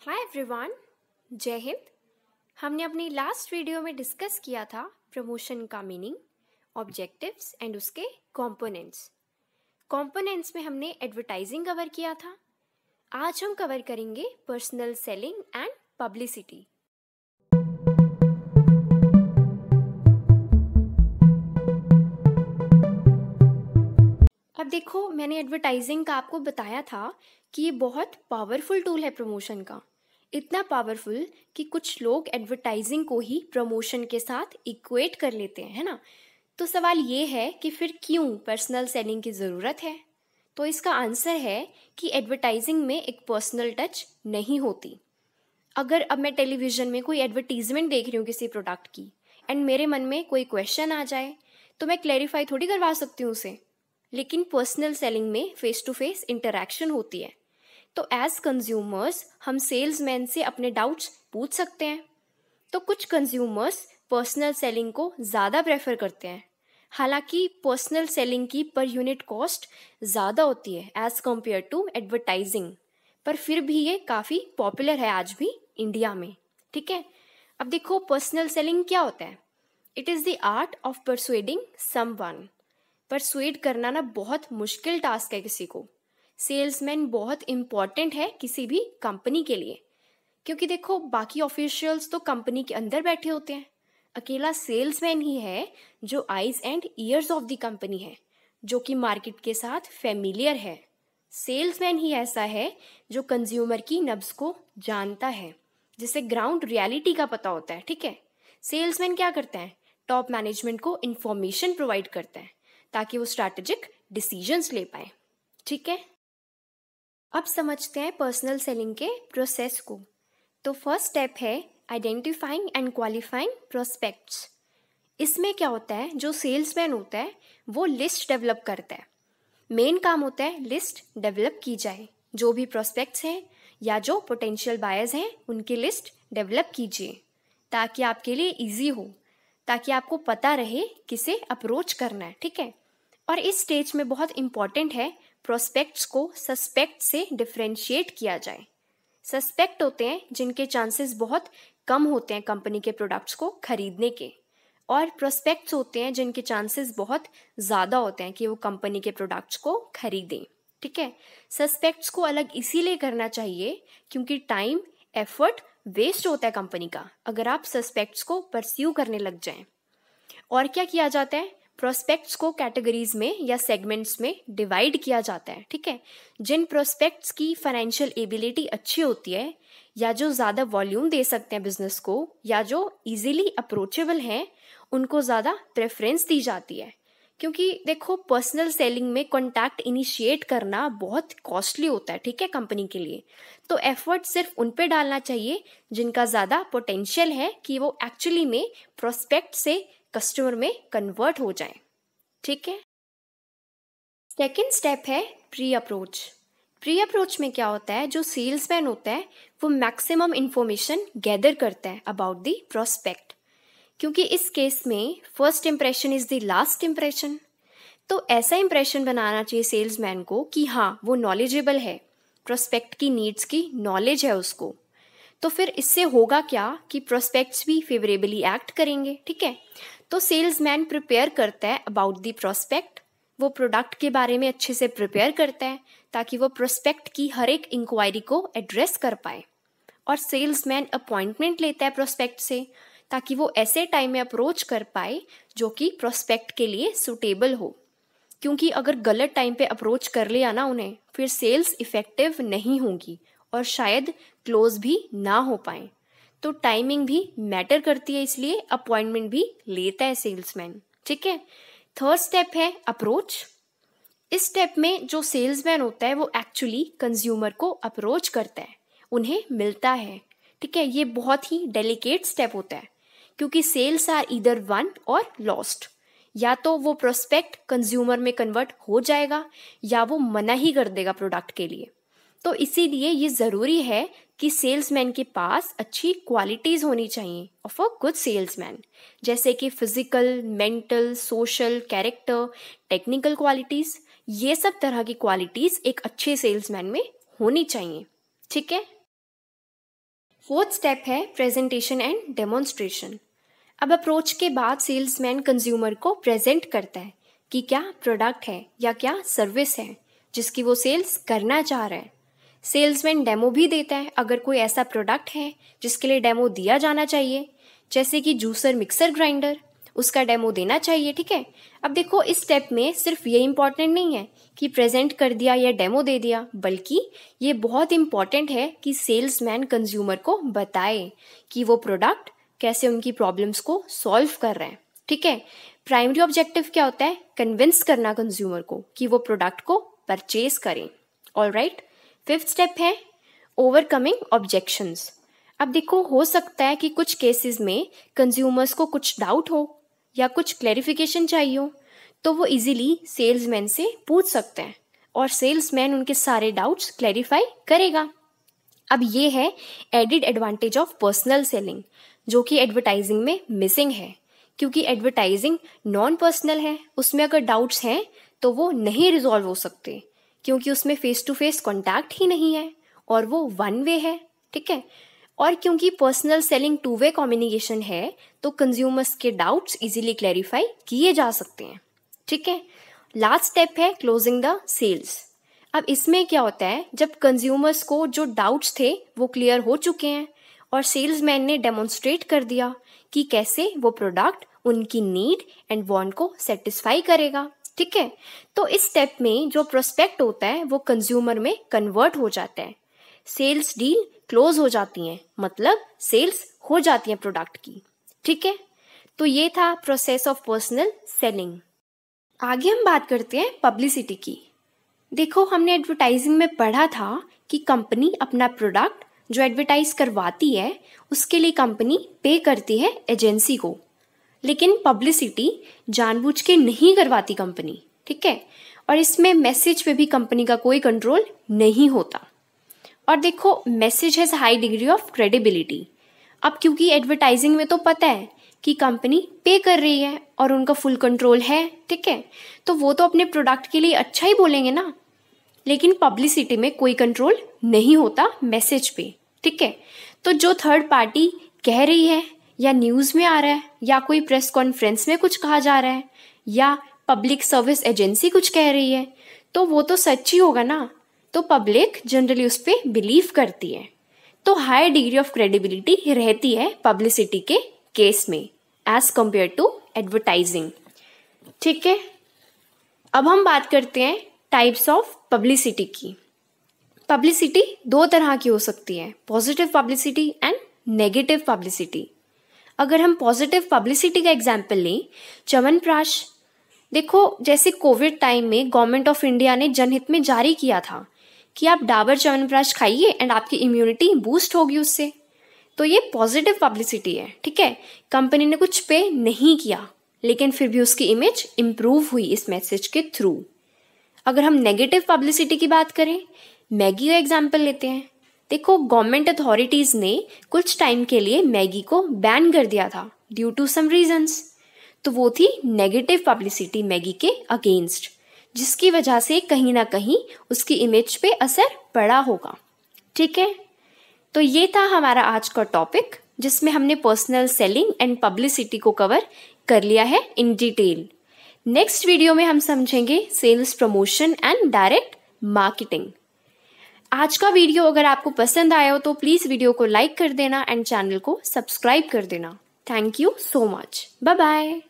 Hi everyone, जय हिंद। हमने अपनी लास्ट वीडियो में डिस्कस किया था प्रमोशन का मीनिंग, ऑब्जेक्टिव्स एंड उसके कंपोनेंट्स। कंपोनेंट्स में हमने एडवर्टाइजिंग कवर किया था। आज हम कवर करेंगे पर्सनल सेलिंग एंड पब्लिसिटी। अब देखो, मैंने एडवर्टाइजिंग का आपको बताया था कि ये बहुत पावरफुल टूल है प्रमोशन का। इतना पावरफुल कि कुछ लोग एडवर्टाइजिंग को ही प्रमोशन के साथ इक्वेट कर लेते हैं, है ना। तो सवाल ये है कि फिर क्यों पर्सनल सेलिंग की ज़रूरत है। तो इसका आंसर है कि एडवर्टाइजिंग में एक पर्सनल टच नहीं होती। अगर अब मैं टेलीविज़न में कोई एडवर्टीजमेंट देख रही हूँ किसी प्रोडक्ट की एंड मेरे मन में कोई क्वेश्चन आ जाए तो मैं क्लैरिफाई थोड़ी करवा सकती हूँ उसे। लेकिन पर्सनल सेलिंग में फेस टू फेस इंटरेक्शन होती है, तो एज कंज्यूमर्स हम सेल्समैन से अपने डाउट्स पूछ सकते हैं। तो कुछ कंज्यूमर्स पर्सनल सेलिंग को ज़्यादा प्रेफर करते हैं। हालांकि पर्सनल सेलिंग की पर यूनिट कॉस्ट ज़्यादा होती है एज कम्पेयर टू एडवर्टाइजिंग, पर फिर भी ये काफ़ी पॉपुलर है आज भी इंडिया में। ठीक है, अब देखो पर्सनल सेलिंग क्या होता है। It is the art of persuading someone. Persuade करना ना बहुत मुश्किल टास्क है किसी को। सेल्समैन बहुत इम्पॉर्टेंट है किसी भी कंपनी के लिए, क्योंकि देखो बाकी ऑफिशियल्स तो कंपनी के अंदर बैठे होते हैं। अकेला सेल्समैन ही है जो eyes and years of the company है, जो कि मार्केट के साथ फेमिलियर है। सेल्समैन ही ऐसा है जो कंज्यूमर की नब्ज को जानता है, जिसे ग्राउंड रियलिटी का पता होता है। ठीक है, सेल्समैन क्या करते हैं, टॉप मैनेजमेंट को इंफॉर्मेशन प्रोवाइड करते हैं ताकि वो स्ट्रैटेजिक डिसीजंस ले पाए। ठीक है, अब समझते हैं पर्सनल सेलिंग के प्रोसेस को। तो फर्स्ट स्टेप है आइडेंटिफाइंग एंड क्वालिफाइंग प्रोस्पेक्ट्स। इसमें क्या होता है, जो सेल्समैन होता है वो लिस्ट डेवलप करता है। मेन काम होता है लिस्ट डेवलप की जाए। जो भी प्रोस्पेक्ट्स हैं या जो पोटेंशियल बायर्स हैं उनकी लिस्ट डेवलप कीजिए ताकि आपके लिए इजी हो, ताकि आपको पता रहे किसे अप्रोच करना है। ठीक है, और इस स्टेज में बहुत इंपॉर्टेंट है प्रोस्पेक्ट्स को सस्पेक्ट से डिफ्रेंशिएट किया जाए। सस्पेक्ट होते हैं जिनके चांसेस बहुत कम होते हैं कंपनी के प्रोडक्ट्स को खरीदने के, और प्रोस्पेक्ट्स होते हैं जिनके चांसेस बहुत ज़्यादा होते हैं कि वो कंपनी के प्रोडक्ट्स को खरीदें। ठीक है, सस्पेक्ट्स को अलग इसीलिए करना चाहिए क्योंकि टाइम एफर्ट वेस्ट होता है कंपनी का अगर आप सस्पेक्ट्स को परस्यू करने लग जाएं। और क्या किया जाता है, प्रोस्पेक्ट्स को कैटेगरीज में या सेगमेंट्स में डिवाइड किया जाता है। ठीक है, जिन प्रोस्पेक्ट्स की फाइनेंशियल एबिलिटी अच्छी होती है या जो ज़्यादा वॉल्यूम दे सकते हैं बिजनेस को या जो इजीली अप्रोचेबल हैं उनको ज़्यादा प्रेफरेंस दी जाती है। क्योंकि देखो पर्सनल सेलिंग में कॉन्टैक्ट इनिशिएट करना बहुत कॉस्टली होता है। ठीक है, कंपनी के लिए तो एफर्ट सिर्फ उन पे डालना चाहिए जिनका ज़्यादा पोटेंशियल है कि वो एक्चुअली में प्रोस्पेक्ट से कस्टमर में कन्वर्ट हो जाए। ठीक है, सेकेंड स्टेप है प्री अप्रोच। प्री अप्रोच में क्या होता है, जो सेल्समैन होता है वो मैक्सिमम इंफॉर्मेशन गैदर करता है अबाउट द प्रोस्पेक्ट, क्योंकि इस केस में first impression is the last impression. तो ऐसा इंप्रेशन बनाना चाहिए सेल्समैन को कि हाँ वो नॉलेजेबल है, प्रोस्पेक्ट की नीड्स की नॉलेज है उसको। तो फिर इससे होगा क्या कि प्रोस्पेक्ट्स भी फेवरेबली एक्ट करेंगे। ठीक है, तो सेल्समैन प्रिपेयर करता है अबाउट द प्रोस्पेक्ट। वो प्रोडक्ट के बारे में अच्छे से प्रिपेयर करता है ताकि वो प्रोस्पेक्ट की हर एक इंक्वायरी को एड्रेस कर पाए। और सेल्समैन अपॉइंटमेंट लेता है प्रोस्पेक्ट से ताकि वो ऐसे टाइम में अप्रोच कर पाए जो कि प्रोस्पेक्ट के लिए सुटेबल हो। क्योंकि अगर गलत टाइम पे अप्रोच कर लिया ना उन्हें, फिर सेल्स इफेक्टिव नहीं होंगी और शायद क्लोज भी ना हो पाए। तो टाइमिंग भी मैटर करती है, इसलिए अपॉइंटमेंट भी लेता है सेल्समैन। ठीक है, थर्ड स्टेप है अप्रोच। इस स्टेप में जो सेल्समैन होता है वो एक्चुअली कंज्यूमर को अप्रोच करता है, उन्हें मिलता है। ठीक है, ये बहुत ही डेलिकेट स्टेप होता है क्योंकि सेल्स आर ईदर वन और लॉस्ट। या तो वो प्रोस्पेक्ट कंज्यूमर में कन्वर्ट हो जाएगा या वो मना ही कर देगा प्रोडक्ट के लिए। तो इसीलिए ये ज़रूरी है कि सेल्समैन के पास अच्छी क्वालिटीज़ होनी चाहिए ऑफ अ गुड सेल्समैन, जैसे कि physical, mental, social, character, technical qualities. ये सब तरह की क्वालिटीज़ एक अच्छे सेल्समैन में होनी चाहिए। ठीक है, फोर्थ स्टेप है प्रेजेंटेशन एंड डेमोन्स्ट्रेशन। अब अप्रोच के बाद सेल्समैन कंज्यूमर को प्रेजेंट करता है कि क्या प्रोडक्ट है या क्या सर्विस है जिसकी वो सेल्स करना चाह रहा है। सेल्समैन डेमो भी देता है अगर कोई ऐसा प्रोडक्ट है जिसके लिए डेमो दिया जाना चाहिए, जैसे कि जूसर मिक्सर ग्राइंडर, उसका डेमो देना चाहिए। ठीक है, अब देखो इस स्टेप में सिर्फ ये इम्पॉर्टेंट नहीं है कि प्रेजेंट कर दिया या डेमो दे दिया, बल्कि ये बहुत इम्पॉर्टेंट है कि सेल्समैन कंज्यूमर को बताए कि वो प्रोडक्ट कैसे उनकी प्रॉब्लम्स को सॉल्व कर रहे हैं। ठीक है, प्राइमरी ऑब्जेक्टिव क्या होता है? कन्विंस करना कंज्यूमर को कि वो प्रोडक्ट को परचेज करें। ऑलराइट, फिफ्थ स्टेप है ओवरकमिंग ऑब्जेक्शंस। अब देखो हो सकता है कि कुछ केसेस में कंज्यूमर्स को कुछ डाउट हो या कुछ क्लैरिफिकेशन चाहिए हो, तो वो इजीली सेल्समैन से पूछ सकते हैं और सेल्समैन उनके सारे डाउट्स क्लैरिफाई करेगा। अब ये है added advantage of personal selling, जो कि एडवर्टाइजिंग में मिसिंग है, क्योंकि एडवर्टाइजिंग नॉन पर्सनल है। उसमें अगर डाउट्स हैं तो वो नहीं रिजॉल्व हो सकते, क्योंकि उसमें फेस टू फेस कॉन्टैक्ट ही नहीं है और वो वन वे है। ठीक है, और क्योंकि personal selling two way communication है तो कंज्यूमर्स के डाउट्स इजीली क्लैरिफाई किए जा सकते हैं। ठीक है, लास्ट स्टेप है क्लोजिंग द सेल्स। अब इसमें क्या होता है, जब कंज्यूमर्स को जो डाउट्स थे वो क्लियर हो चुके हैं और सेल्समैन ने डेमोन्स्ट्रेट कर दिया कि कैसे वो प्रोडक्ट उनकी नीड एंड वांट को सेटिस्फाई करेगा। ठीक है, तो इस स्टेप में जो प्रोस्पेक्ट होता है वो कंज्यूमर में कन्वर्ट हो जाता है, सेल्स डील क्लोज हो जाती हैं, मतलब सेल्स हो जाती हैं प्रोडक्ट की। ठीक है, तो ये था प्रोसेस ऑफ पर्सनल सेलिंग। आगे हम बात करते हैं पब्लिसिटी की। देखो हमने एडवर्टाइजिंग में पढ़ा था कि कंपनी अपना प्रोडक्ट जो एडवर्टाइज करवाती है उसके लिए कंपनी पे करती है एजेंसी को, लेकिन पब्लिसिटी जानबूझ के नहीं करवाती कंपनी। ठीक है, और इसमें मैसेज पे भी कंपनी का कोई कंट्रोल नहीं होता। और देखो message has high degree of credibility. अब क्योंकि एडवर्टाइजिंग में तो पता है कि कंपनी पे कर रही है और उनका फुल कंट्रोल है, ठीक है, तो वो तो अपने प्रोडक्ट के लिए अच्छा ही बोलेंगे ना। लेकिन पब्लिसिटी में कोई कंट्रोल नहीं होता मैसेज पे। ठीक है, तो जो थर्ड पार्टी कह रही है या न्यूज़ में आ रहा है या कोई प्रेस कॉन्फ्रेंस में कुछ कहा जा रहा है या पब्लिक सर्विस एजेंसी कुछ कह रही है, तो वो तो सच ही होगा ना, तो पब्लिक जनरली उस पर बिलीव करती है। तो हाई डिग्री ऑफ क्रेडिबिलिटी रहती है पब्लिसिटी के केस में एज कंपेयर टू एडवर्टाइजिंग। ठीक है, अब हम बात करते हैं टाइप्स ऑफ पब्लिसिटी की। पब्लिसिटी दो तरह की हो सकती है, positive publicity and negative publicity. अगर हम पॉजिटिव पब्लिसिटी का एग्जाम्पल लें, च्यवनप्राश। देखो जैसे कोविड टाइम में गवर्नमेंट ऑफ इंडिया ने जनहित में जारी किया था कि आप डाबर च्यवनप्राश खाइए एंड आपकी इम्यूनिटी बूस्ट होगी उससे, तो ये पॉजिटिव पब्लिसिटी है। ठीक है, कंपनी ने कुछ पे नहीं किया लेकिन फिर भी उसकी इमेज इम्प्रूव हुई इस मैसेज के थ्रू। अगर हम नेगेटिव पब्लिसिटी की बात करें, मैगी का एग्जाम्पल लेते हैं। देखो गवर्नमेंट अथॉरिटीज़ ने कुछ टाइम के लिए मैगी को बैन कर दिया था ड्यू टू सम रीजंस, तो वो थी नेगेटिव पब्लिसिटी मैगी के अगेंस्ट, जिसकी वजह से कहीं ना कहीं उसकी इमेज पे असर पड़ा होगा। ठीक है, तो ये था हमारा आज का टॉपिक, जिसमें हमने पर्सनल सेलिंग एंड पब्लिसिटी को कवर कर लिया है इन डिटेल। नेक्स्ट वीडियो में हम समझेंगे sales promotion and direct marketing. आज का वीडियो अगर आपको पसंद आया हो तो प्लीज़ वीडियो को लाइक कर देना एंड चैनल को सब्सक्राइब कर देना। Thank you so much, bye bye.